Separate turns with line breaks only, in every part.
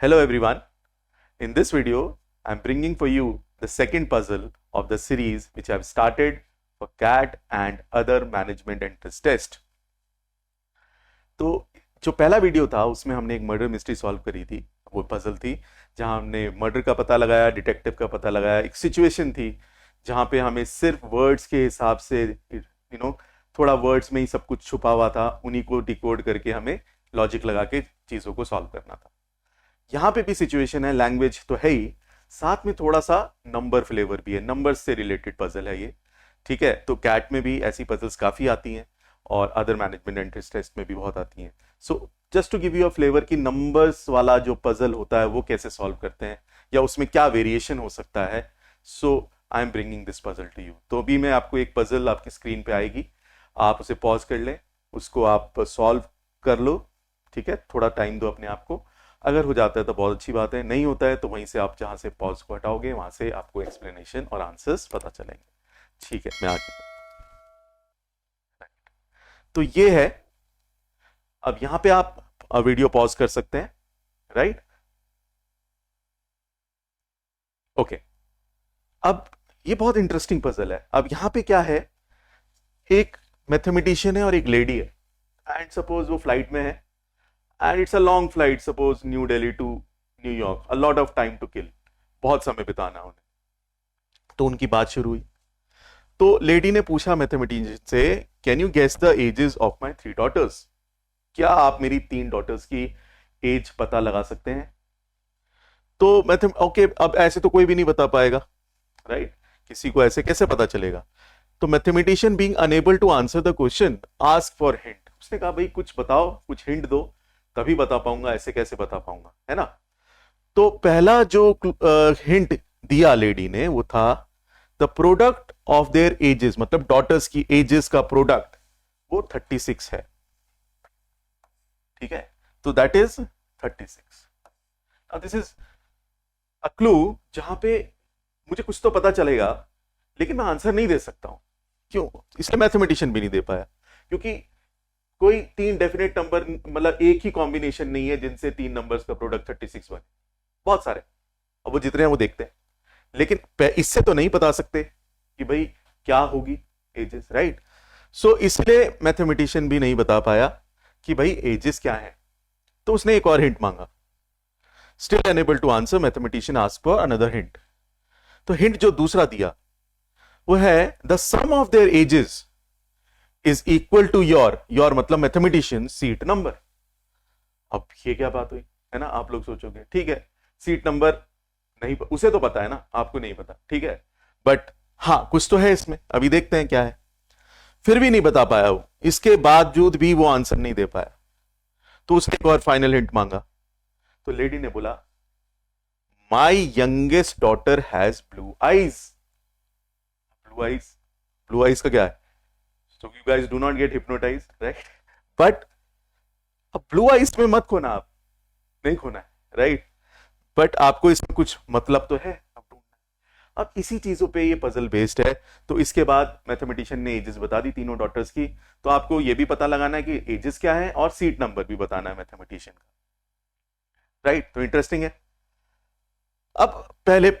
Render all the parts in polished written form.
Hello everyone. In this video, I'm bringing for you the second puzzle of the series which I've started for CAT and other management entrance test. तो जो पहला video था उसमें हमने एक murder mystery solve करी थी। वो पजल थी जहां हमने मर्डर का पता लगाया, डिटेक्टिव का पता लगाया। एक सिचुएशन थी जहां पे हमें सिर्फ वर्ड्स के हिसाब से थोड़ा वर्ड्स में ही सब कुछ छुपा हुआ था, उन्हीं को डिकोड करके हमें लॉजिक लगा के चीजों को सॉल्व करना था। यहाँ पे भी सिचुएशन है, लैंग्वेज तो है ही, साथ में थोड़ा सा नंबर फ्लेवर भी है, नंबर से रिलेटेड पजल है ये। ठीक है, तो कैट में भी ऐसी पजल्स काफी आती हैं और अदर मैनेजमेंट एंट्रेंस टेस्ट में भी बहुत आती हैं। So just to give you a flavour कि नंबर्स वाला जो पजल होता है वो कैसे सॉल्व करते हैं या उसमें क्या वेरिएशन हो सकता है। So I am bringing this puzzle to you. तो अभी मैं आपको एक पजल आपकी स्क्रीन पे आएगी, आप उसे पॉज कर लें, उसको आप सॉल्व कर लो। ठीक है, थोड़ा टाइम दो अपने आप को। अगर हो जाता है तो बहुत अच्छी बात है, नहीं होता है तो वहीं से आप जहां से पॉज को हटाओगे वहां से आपको एक्सप्लेनेशन और आंसर्स पता चलेंगे। ठीक है, मैं आगे। तो ये है, अब यहां पे आप वीडियो पॉज कर सकते हैं, राइट? ओके, अब ये बहुत इंटरेस्टिंग पजल है। अब यहां पे क्या है, एक मैथमेटिशियन है और एक लेडी है, एंड सपोज वो फ्लाइट में है and it's a long flight, suppose New Delhi to New York, a lot of time to kill, बहुत समय बिताना उन्हें। तो उनकी बात शुरू हुई, तो लेडी ने पूछा मैथमेटिशियन से, can you guess the ages of my 3 daughters? क्या आप मेरी 3 डॉटर्स की एज पता लगा सकते हैं? तो ओके, अब ऐसे तो कोई भी नहीं बता पाएगा, राइट? किसी को ऐसे कैसे पता चलेगा? तो mathematician being unable to answer the question ask for hint. उसने कहा भाई कुछ बताओ, कुछ हिंट दो, तभी बता पाऊंगा, ऐसे कैसे बता पाऊंगा, है ना? तो पहला जो हिंट दिया लेडी ने वो था the product of their edges, मतलब डॉटर्स की एजेस का प्रोडक्ट वो 36 है। ठीक है, तो that is 36। Now this is a clue जहां पे मुझे कुछ तो पता चलेगा लेकिन मैं आंसर नहीं दे सकता हूं। क्यों? इसलिए मैथमेटिशियन भी नहीं दे पाया, क्योंकि कोई 3 डेफिनेट नंबर, मतलब एक ही कॉम्बिनेशन नहीं है जिनसे 3 नंबर्स का प्रोडक्ट 36 बने। बहुत सारे, अब वो जितने हैं वो देखते हैं, लेकिन इससे तो नहीं बता सकते कि भाई क्या होगी एजेस, राइट? सो इसलिए मैथमेटिशियन भी नहीं बता पाया कि भाई एजेस क्या है। तो उसने एक और हिंट मांगा। Still unable to answer, mathematician ask for another hint. तो हिंट जो दूसरा दिया वो है the sum of their ages is equal to your मतलब मैथमेटिशियन सीट नंबर। अब ये क्या बात हुई, है ना? आप लोग सोचोगे ठीक है, सीट नंबर नहीं, उसे तो पता है ना, आपको नहीं पता, ठीक है, बट हाँ कुछ तो है इसमें, अभी देखते हैं क्या है। फिर भी नहीं बता पाया वो, इसके बावजूद भी वो आंसर नहीं दे पाया। तो उसने एक और फाइनल हिंट मांगा। तो लेडी ने बोला my youngest daughter has blue eyes. Blue eyes, blue eyes का क्या है? So you guys do not get hypnotized, right? But अब ब्लू आइज में मत खोना, आप नहीं खोना है, राइट? बट आपको इसमें कुछ मतलब तो है, अब ढूंढना है। अब इसी चीजों पे ये पजल बेस्ड है। तो इसके बाद मैथमेटिशियन ने एजेस बता दी तीनों डॉटर्स की, तो आपको ये भी पता लगाना है कि एजेस क्या है और सीट नंबर भी बताना है मैथमेटिशियन का, राइट? तो इंटरेस्टिंग है। अब पहले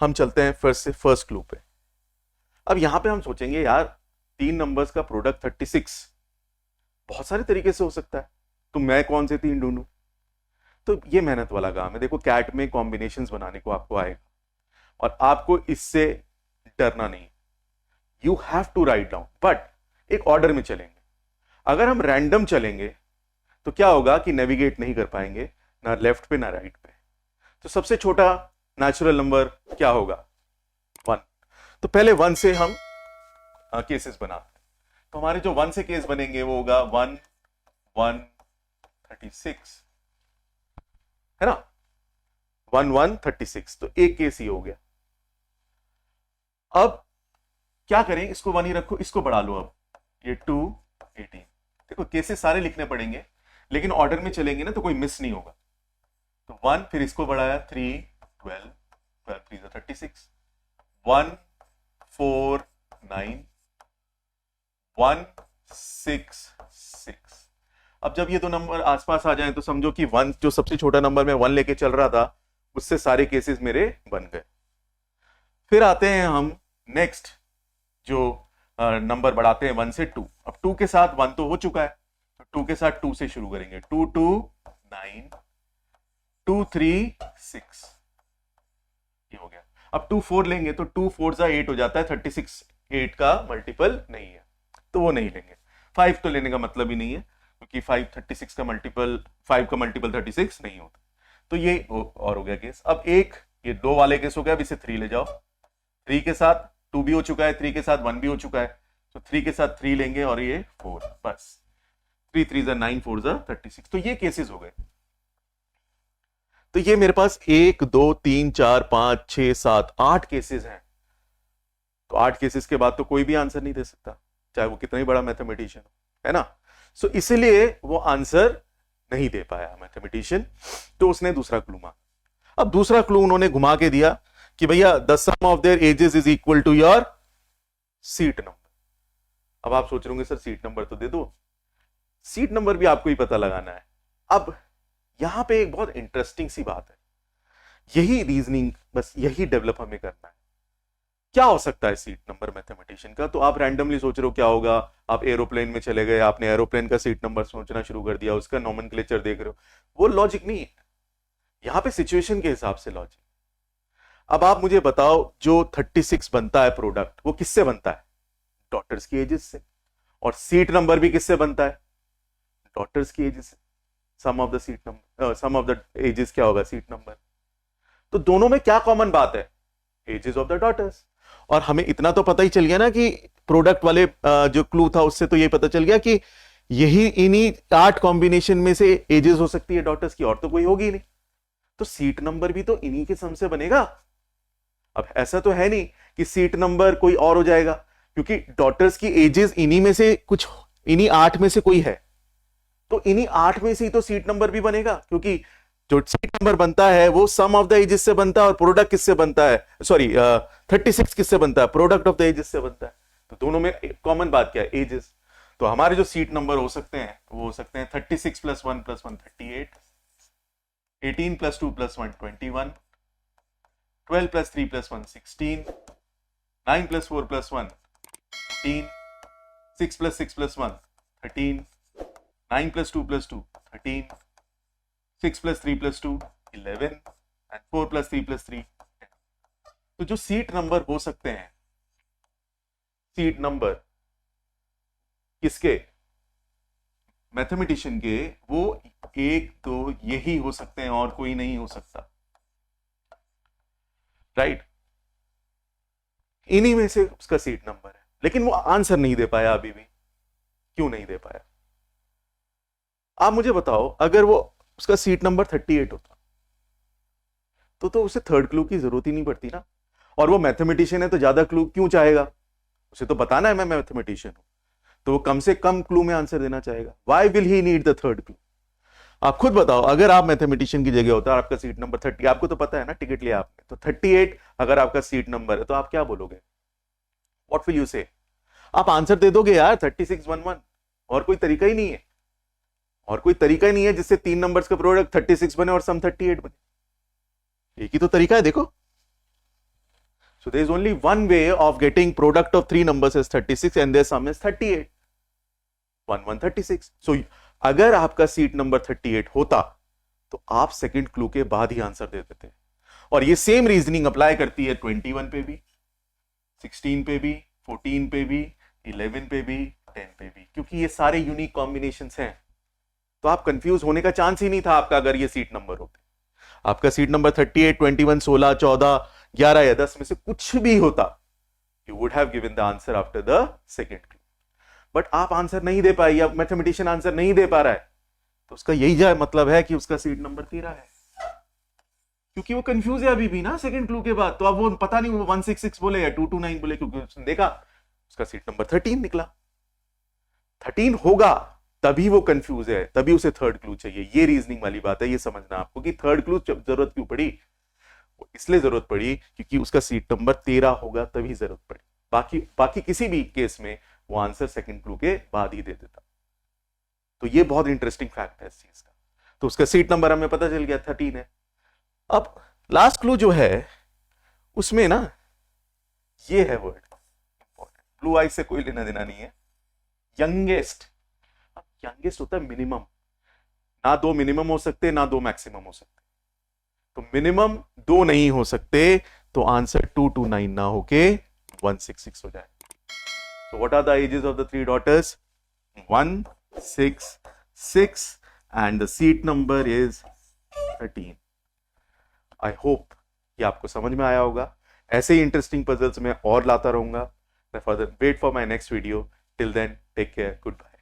हम चलते हैं फर्स्ट क्लू पे। अब यहां पे हम सोचेंगे यार 3 नंबर्स का प्रोडक्ट 36 बहुत सारे तरीके से हो सकता है, तो मैं कौन से 3 ढूंढूं? तो ये मेहनत वाला काम है। देखो कैट में कॉम्बिनेशंस बनाने को आपको आएगा और आपको इससे डरना नहीं। You have to write down, but एक ऑर्डर में चलेंगे। अगर हम रैंडम चलेंगे तो क्या होगा कि नेविगेट नहीं कर पाएंगे, ना लेफ्ट पे ना राइट पे। तो सबसे छोटा नेचुरल नंबर क्या होगा? 1। तो पहले 1 से हम केसेस बनाते हैं। तो हमारे जो 1 से केस बनेंगे वो होगा 1 1 36, है ना? 1 1 36, तो एक केस ही हो गया। अब क्या करें, इसको 1 ही रखो, इसको बढ़ा लो। अब ये 2 18, देखो केसेस सारे लिखने पड़ेंगे लेकिन ऑर्डर में चलेंगे ना तो कोई मिस नहीं होगा। तो 1, फिर इसको बढ़ाया 3 12 12 3 36, 1 4 9 1 6 6। अब जब ये दो नंबर आसपास आ जाएं तो समझो कि वन, जो सबसे छोटा नंबर में वन लेके चल रहा था, उससे सारे केसेस मेरे बन गए। फिर आते हैं हम नेक्स्ट, जो नंबर बढ़ाते हैं 1 से 2। अब 2 के साथ 1 तो हो चुका है, तो 2 के साथ 2 से शुरू करेंगे। 2 2 9, 2 3 6, ये हो गया। अब 2 4 लेंगे तो 2 4 8 हो जाता है, 36 8 का मल्टीपल नहीं है, तो वो नहीं लेंगे। 5 तो लेने का मतलब ही नहीं है, क्योंकि 5 36 का मल्टीपल, 5 का मल्टीपल 36 नहीं होता। तो ये और हो गया केस। अब एक ये 2 वाले केस हो गया, अब इसे 3 ले जाओ। 3 के साथ 2 भी हो चुका है, 3 के साथ 1 भी हो चुका है, तो 3 के साथ 3 लेंगे और ये 4, बस 3 3 9 4 36। तो ये केसेस हो गए। तो ये मेरे पास 1 2 3 4 5 6 7 8 केसेस हैं। तो 8 केसेस के बाद तो कोई भी आंसर नहीं दे सकता, चाहे वो कितना ही बड़ा मैथमेटिशियन हो, है ना। सो इसलिए वो आंसर नहीं दे पाया मैथमेटिशियन, तो उसने दूसरा क्लू मांगा। अब दूसरा क्लू उन्होंने घुमा के दिया कि भैया the sum of their ages is equal to your seat number. अब आप सोच रहे होंगे सर सीट नंबर तो दे दो, सीट नंबर भी आपको ही पता लगाना है। अब यहां पे एक बहुत इंटरेस्टिंग सी बात है, यही रीजनिंग, बस यही डेवलप हमें करना है। क्या हो सकता है सीट नंबर मैथमेटिशियन का? तो आप रैंडमली सोच रहे हो क्या होगा, आप एरोप्लेन में चले गए, आपने एरोप्लेन का सीट नंबर सोचना शुरू कर दिया, उसका नॉमेनक्लेचर देख रहे हो, वो लॉजिक नहीं है। यहां पे सिचुएशन के हिसाब से लॉजिक। अब आप मुझे बताओ, जो 36 बनता है प्रोडक्ट, वो किससे बनता है? डॉटर्स की एजेस से। और सीट नंबर भी किससे बनता है? डॉटर्स की एजेस से। Sum of the seat number, sum of the ages क्या होगा? Seat number. तो दोनों में क्या कॉमन बात है? Ages of the daughters. और हमें इतना तो पता ही चल गया ना कि प्रोडक्ट वाले जो क्लू था उससे तो ये पता चल गया कि यही इन्हीं 8 कॉम्बिनेशन में से एजेस हो सकती है डॉटर्स की, और तो कोई होगी नहीं। तो सीट नंबर भी तो इन्हीं के सम से बनेगा। अब ऐसा तो है नहीं कि सीट नंबर कोई और हो जाएगा, क्योंकि डॉटर्स की एजेस इन्हीं में से कुछ, इन्हीं 8 में से कोई है, तो इन्हीं 8 में से ही तो सीट नंबर भी बनेगा, क्योंकि जो सीट नंबर बनता है वो सम ऑफ द एजेस से बनता है, और प्रोडक्ट किससे बनता है? सॉरी 36 किससे बनता है? प्रोडक्ट ऑफ द एजेस से बनता है। तो दोनों में कॉमन बात क्या है? एजेस। तो हमारे जो सीट नंबर हो सकते हैं वो हो सकते हैं 36 + 1 + 1 38, 18 + 2 + 1 21, 12 + 3 + 1 16, 9 + 4 + 1 14, 6 + 6 + 1 13, 9 + 2 + 2 13, 6 + 3 + 2 11, and 4 + 3 + 3 10। तो जो सीट नंबर हो सकते हैं, सीट नंबर किसके? मैथमेटिशियन के, वो एक तो यही हो सकते हैं और कोई नहीं हो सकता, राइट। इन्हीं में से उसका सीट नंबर है, लेकिन वो आंसर नहीं दे पाया अभी भी। क्यों नहीं दे पाया? आप मुझे बताओ, अगर वो उसका सीट नंबर 38 होता तो उसे थर्ड क्लू की जरूरत ही नहीं पड़ती ना। और वो मैथमेटिशियन है तो ज्यादा क्लू क्यों चाहेगा? उसे तो बताना है मैं मैथमेटिशियन हूं, तो वो कम से कम क्लू में आंसर देना चाहेगा। Why will he need the third clue? आप खुद बताओ, अगर आप मैथमेटिशियन की जगह होता है, आपका सीट नंबर 30, आपको तो पता है ना, टिकट लिया आपने, तो 38 अगर आपका सीट नंबर है तो आप क्या बोलोगे? व्हाट विल यू से? आप आंसर दे दोगे यार 3611, और कोई तरीका ही नहीं है। और कोई तरीका ही नहीं है जिससे 3 नंबर्स का प्रोडक्ट 36 बने और सम 38 बने। एक ही तो तरीका है, देखो। So there is only one way of getting product of 3 numbers is 36 and their sum is 38. 1 1 36. So अगर आपका सीट नंबर 38 होता तो आप सेकंड क्लू के बाद ही आंसर दे देते। और ये सेम रीजनिंग अप्लाई करती है 21 पे भी, 16 पे भी, 14 पे भी, 11 पे भी, 10 पे भी, क्योंकि ये सारे यूनिक कॉम्बिनेशंस हैं। तो आप कंफ्यूज होने का चांस ही नहीं था आपका, अगर ये सीट नंबर होते। आपका सीट नंबर 38, 21, 16, 14, 11 या 10 में से कुछ भी होता, you would have given the answer after the second clue. But आप आंसर नहीं दे पाए, या मैथमेटिशियन आंसर नहीं दे पा रहा है, तो उसका यही मतलब है कि उसका सीट नंबर 13 है, क्योंकि वो कंफ्यूज है अभी भी ना सेकंड क्लू के बाद। तो अब वो पता नहीं वो 166 बोले या 229 बोले, क्योंकि उसने देखा उसका सीट नंबर 13 निकला। 13 होगा तभी वो कंफ्यूज है, तभी उसे थर्ड क्लू चाहिए। ये रीजनिंग वाली बात है, ये समझना आपको कि थर्ड क्लू जरूरत क्यों पड़ी। इसलिए जरूरत पड़ी क्योंकि उसका सीट नंबर 13 होगा, तभी जरूरत पड़ी। बाकी किसी भी केस में वो आंसर सेकंड क्लू के बाद ही दे देता। तो ये बहुत इंटरेस्टिंग फैक्ट है इस चीज का। तो उसका सीट नंबर हमें पता चल गया 13 है। अब लास्ट क्लू जो है उसमें ना ये है वर्ड इंपॉर्टेंट, ब्लू आई से कोई लेना देना नहीं है, यंगेस्ट। अब यंगेस्ट होता है मिनिमम, ना दो मिनिमम हो सकते ना दो मैक्सिमम हो सकते, तो मिनिमम दो नहीं हो सकते, तो आंसर 229 ना होके 166 हो जाए। So what are the ages of the three daughters? 166 and the seat number is 13. I hope ये आपको समझ में आया होगा। ऐसे ही इंटरेस्टिंग पजल्स मैं और लाता रहूंगा। Wait for my next video. Till then, take care. Goodbye.